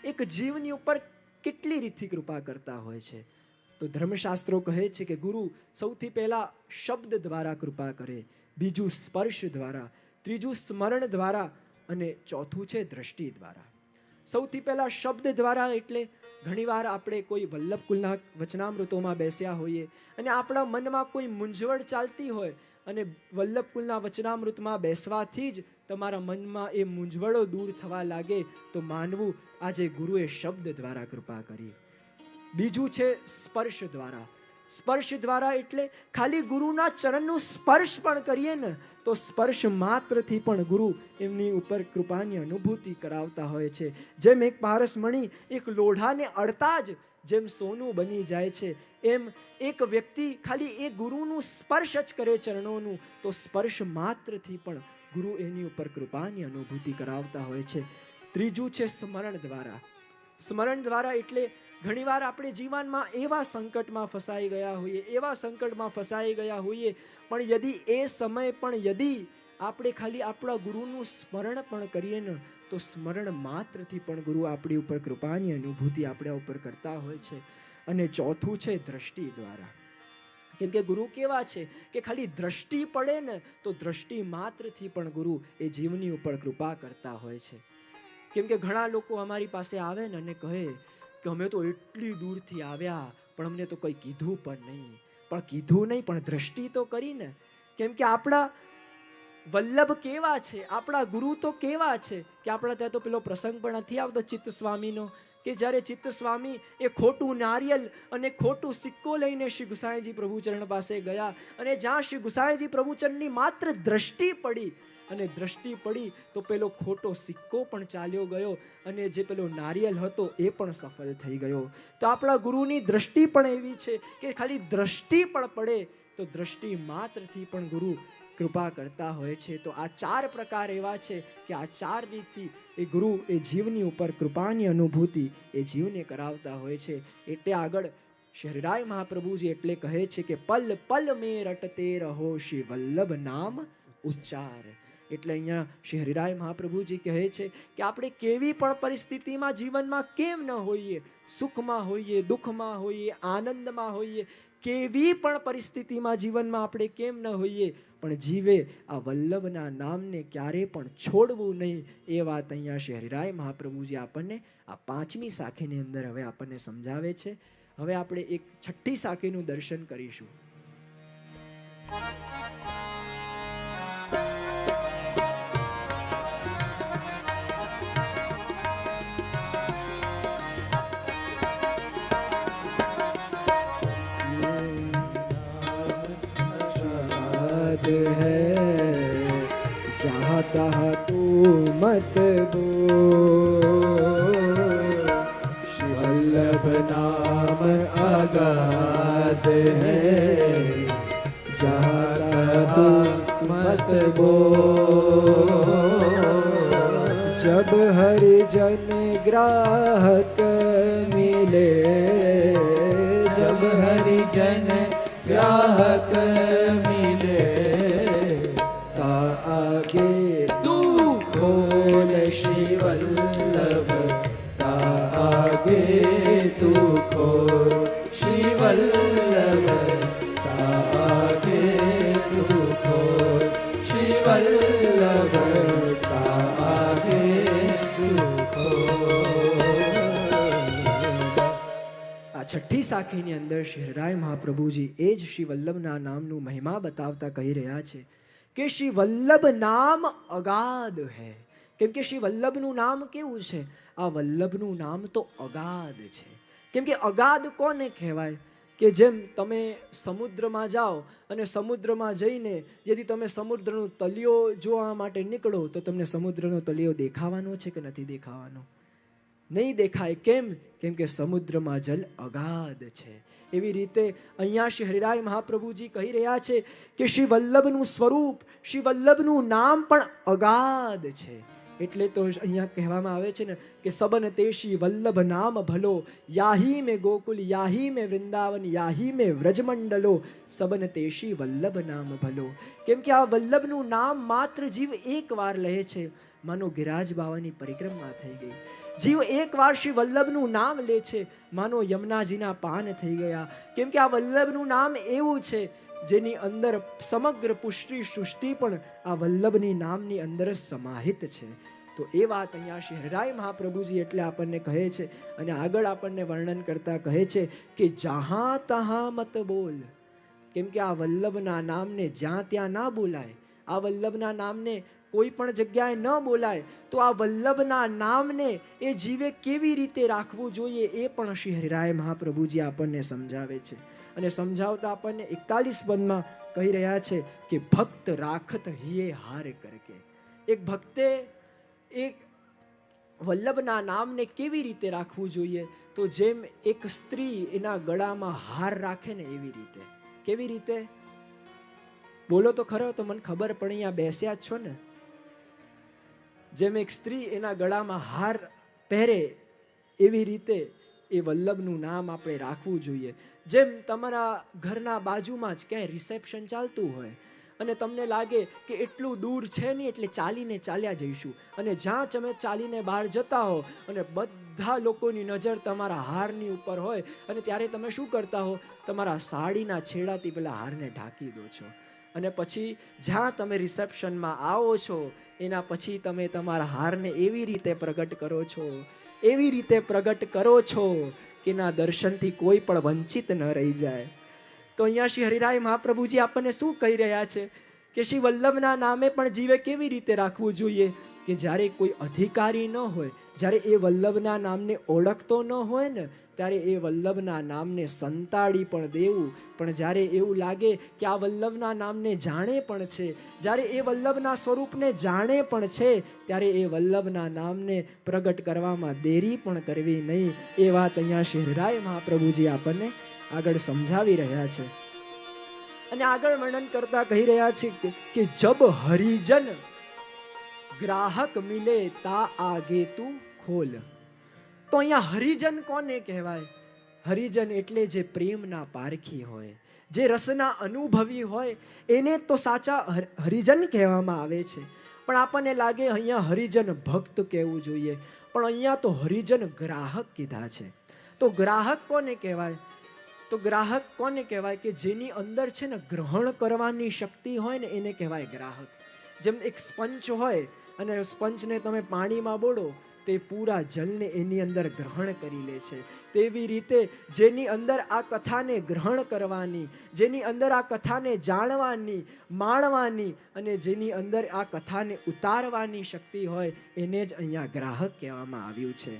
એક જીવની ઉપર કેટલી રીતથી કૃપા કરતા હોય છે. તો ધર્મશાસ્ત્રો કહે છે કે ગુરુ સૌથી પહેલા શબ્દ દ્વારા કૃપા કરે, બીજું સ્પર્શ દ્વારા, ત્રીજું સ્મરણ દ્વારા અને ચોથું છે દ્રષ્ટિ દ્વારા. સૌથી પહેલા શબ્દ દ્વારા એટલે ઘણીવાર આપણે કોઈ વલ્લભકુલના વચનામૃતોમાં બેસ્યા હોઈએ અને આપણા મનમાં કોઈ મૂંઝવણ ચાલતી હોય અને વલ્લભકુલના વચનામૃતમાં બેસવાથી જ તમારા મનમાં એ મૂંઝવણો દૂર થવા લાગે તો માનવું આજે ગુરુએ શબ્દ દ્વારા કૃપા કરી. બીજું છે સ્પર્શ દ્વારા. સ્પર્શ દ્વારા એટલે ખાલી ગુરુના ચરણનું સ્પર્શ પણ કરીએ ને તો સ્પર્શ માત્રથી પણ ગુરુ એમની ઉપર કૃપાની અનુભૂતિ કરાવતા હોય છે. જેમ એક પારસમણી એક લોઢાને અડતા જ જેમ સોનું બની જાય છે, એમ એક વ્યક્તિ ખાલી એ ગુરુનું સ્પર્શ જ કરે ચરણોનું તો સ્પર્શ માત્રથી પણ ગુરુ એની ઉપર કૃપાની અનુભૂતિ કરાવતા હોય છે. ત્રીજું છે સ્મરણ દ્વારા. સ્મરણ દ્વારા એટલે ઘણીવાર આપણે જીવનમાં એવા સંકટમાં ફસાઈ ગયા હોઈએ પણ યદિ એ સમય પણ યદિ આપણે ખાલી આપણા ગુરુનું સ્મરણ પણ કરીએ ને તો સ્મરણ માત્રથી પણ ગુરુ આપણી ઉપર કૃપાની અનુભૂતિ આપણા ઉપર કરતા હોય છે. અને ચોથું છે દ્રષ્ટિ દ્વારા. કેમ કે ગુરુ કેવા છે કે ખાલી દ્રષ્ટિ પડે ને તો દ્રષ્ટિ માત્રથી પણ ગુરુ એ જીવની ઉપર કૃપા કરતા હોય છે. કેમ કે ઘણા લોકો અમારી પાસે આવે ને અને કહે કે અમે તો એટલી દૂરથી આવ્યા પણ અમને તો કંઈ કીધું પણ નહીં પણ દ્રષ્ટિ તો કરીને. કેમ કે આપણા વલ્લભ કેવા છે, આપણા ગુરુ તો કેવા છે કે આપણા ત્યાં તો પેલો પ્રસંગ પણ નથી આવતો ચિત્ત સ્વામીનો કે જ્યારે ચિત્ત સ્વામી એ ખોટું નારિયેલ અને ખોટું સિક્કો લઈને શ્રી ગુસાઈજી પ્રભુચરણ પાસે ગયા અને જ્યાં શ્રી ગુસાઈજી પ્રભુચરણની માત્ર દ્રષ્ટિ પડી અને દ્રષ્ટિ પડી તો પેલો ખોટો સિક્કો પણ ચાલ્યો ગયો અને જે પેલો નારિયેલ હતો એ પણ સફળ થઈ ગયો. તો આપણા ગુરુની દ્રષ્ટિ પણ એવી છે કે ખાલી દ્રષ્ટિ પણ પડે તો દ્રષ્ટિ માત્રથી પણ ગુરુ કૃપા કરતા હોય છે. તો આ ચાર પ્રકાર એવા છે કે આ ચાર રીતથી એ ગુરુ એ જીવની ઉપર કૃપાની અનુભૂતિ એ જીવને કરાવતા હોય છે. એટલે આગળ શ્રી હરિરાય મહાપ્રભુજી એટલે કહે છે કે પલ પલ મેં રટતે રહો શ્રી વલ્લભ નામ ઉચ્ચાર. એટલે અહીંયા શ્રી હરિરાય મહાપ્રભુજી કહે છે કે આપણે કેવી પણ પરિસ્થિતિમાં જીવનમાં કેમ ન હોઈએ, સુખમાં હોઈએ, દુઃખમાં હોઈએ, આનંદમાં હોઈએ, કેવી પણ પરિસ્થિતિમાં જીવનમાં આપણે કેમ ન હોઈએ પણ જીવે આ વલ્લભના નામને ક્યારે પણ છોડવું નહીં. એ વાત અહીંયા શ્રી હરિરાય મહાપ્રભુજી આપણને આ 5મી સાખીની અંદર હવે આપણને સમજાવે છે. હવે આપણે એક 6ઠ્ઠી સાખીનું દર્શન કરીશું. है चाहता तू मत बोल श्री वल्लभ नाम अगाध है चाहता तू मत बोल जब हरिजन ग्राहक मिले जब हरिजन ग्राहक मिले ता आगे तू खोल श्री वल्लभ ता आगे तू खोल श्री वल्लभ ता आगे तू खोल श्री वल्लभ ता आगे तू खोल. આ 6ઠ્ઠી સાખીની અંદર શ્રી હરિરાય મહાપ્રભુજી એ જ શ્રી વલ્લભના નામનું મહિમા બતાવતા કહી રહ્યા છે કે શ્રી વલ્લભ નામ અગાધ હૈ. કેમ કે શ્રી વલ્લભનું નામ કેવું છે? આ વલ્લભનું નામ તો અગાધ છે. કેમ કે અગાધ કોને કહેવાય? કે જેમ તમે સમુદ્રમાં જાઓ અને સમુદ્રમાં જઈને યદિ તમે સમુદ્રનો તલિયો જોવા માટે નીકળો તો તમને સમુદ્રનો તલિયો દેખાવાનો છે કે નથી દેખાવાનો? નહીં દેખાય. કેમ? કેમ કે સમુદ્રમાં જલ અગાધ છે. એવી રીતે અહીંયા શ્રી હરિરાય મહાપ્રભુજી કહી રહ્યા છે કે શ્રી વલ્લભનું સ્વરૂપ, શ્રી વલ્લભનું નામ પણ અગાધ છે. એટલે તો અહીંયા કહેવામાં આવે છે ને કે સબન તેશી વલ્લભ નામ ભલો યાહી મેં ગોકુલ યાહી મેં વૃંદાવન યાહી મેં વ્રજમંડલો સબન તેશી વલ્લભ નામ ભલો. કેમ કે આ વલ્લભનું નામ માત્ર જીવ એક વાર લે છે માનો ગિરાજ બાવાની પરિક્રમા થઈ ગઈ. જીવ એકવાર શ્રી વલ્લભનું નામ લે છે, માનો યમુનાજીના પાન થઈ ગયા. કેમ કે આ વલ્લભનું નામ એવું છે જેની અંદર સમગ્ર પુષ્ટિ સૃષ્ટિ પણ આ વલ્લભની નામની અંદર જ સમાહિત છે. તો એ વાત અહીંયા શ્રી હરિરાય મહાપ્રભુજી એટલે આપણને કહે છે. અને આગળ આપણને વર્ણન કરતા કહે છે કે જહાં તહાં મત બોલ. કેમ કે આ વલ્લભના નામને જ્યાં ત્યાં ના બોલાય, આ વલ્લભના નામને કોઈ પણ જગ્યાએ ન બોલાય. તો આ વલ્લભના નામને એ જીવે કેવી રીતે રાખવું જોઈએ એ પણ શ્રી હરિરાય મહાપ્રભુજી આપણને સમજાવે છે. અને સમજાવતા આપણને 41 પદમાં કહી રહ્યા છે કે ભક્ત રાખત હિયે હાર કરકે. એક ભક્તે એક વલ્લભના નામને કેવી રીતે રાખવું જોઈએ? તો જેમ એક સ્ત્રી એના ગળામાં હાર રાખે ને એવી રીતે. કેવી રીતે? બોલો તો ખરો, તો મને ખબર પડે, અહીંયા બેસ્યા જ છો ને. જેમ એક સ્ત્રી એના ગળામાં હાર પહેરે એવી રીતે એ વલ્લભનું નામ આપણે રાખવું જોઈએ. જેમ તમારા ઘરના બાજુમાં જ ક્યાંય રિસેપ્શન ચાલતું હોય અને તમને લાગે કે એટલું દૂર છે નહીં એટલે ચાલીને ચાલ્યા જઈશું, અને જ્યાં તમે ચાલીને બહાર જતા હો અને બધા લોકોની નજર તમારા હારની ઉપર હોય, અને ત્યારે તમે શું કરતા હો? તમારા સાડીના છેડાથી પેલા હારને ઢાંકી દો છો. અને પછી જ્યાં તમે રિસેપ્શનમાં આવો છો એના પછી તમે તમારા હારને એવી રીતે પ્રગટ કરો છો, એવી રીતે પ્રગટ કરો છો કે ના દર્શનથી કોઈ પણ વંચિત ન રહી જાય. તો અહીંયા શ્રી હરિરાય મહાપ્રભુજી આપણને શું કહી રહ્યા છે કે શ્રી વલ્લભના નામે પણ જીવે કેવી રીતે રાખવું જોઈએ? કે જ્યારે કોઈ અધિકારી ન હોય, જ્યારે એ વલ્લભના નામને ઓળખતો ન હોય ને, ત્યારે એ વલ્લભના નામને સંતાડી પણ દેવું. પણ જ્યારે એવું લાગે કે આ વલ્લભના નામને જાણે પણ છે, જ્યારે એ વલ્લભના સ્વરૂપને જાણે પણ છે, ત્યારે એ વલ્લભના નામને પ્રગટ કરવામાં દેરી પણ કરવી નહીં. એ વાત અહીંયા શ્રી હરિરાય મહાપ્રભુજી આપણને આગળ સમજાવી રહ્યા છે. અને આગળ વર્ણન કરતા કહી રહ્યા છે કે જબ હરિજન ગ્રાહક મિલે તા આગે તું ખોલ. તો અહીંયા હરિજન કોને કહેવાય? હરિજન એટલે જે પ્રેમના પારખી હોય, જે રસના અનુભવી હોય, એને તો સાચા હરિજન કહેવામાં આવે છે. પણ આપણને લાગે અહીંયા હરિજન ભક્ત કહેવું જોઈએ, પણ અહીંયા તો હરિજન ગ્રાહક કીધા છે. તો ગ્રાહક કોને કહેવાય? તો ગ્રાહક કોને કહેવાય? કે જેની અંદર છે ને ગ્રહણ કરવાની શક્તિ હોય ને એને કહેવાય ગ્રાહક. જેમ એક સ્પંચ હોય અને સ્પંચને તમે પાણીમાં બોળો તે પૂરા જલને એની અંદર ગ્રહણ કરી લે છે. તેવી રીતે જેની અંદર આ કથાને ગ્રહણ કરવાની, જેની અંદર આ કથાને જાણવાની, માણવાની અને જેની અંદર આ કથાને ઉતારવાની શક્તિ હોય એને જ અહીંયા ગ્રાહક કહેવામાં આવ્યું છે.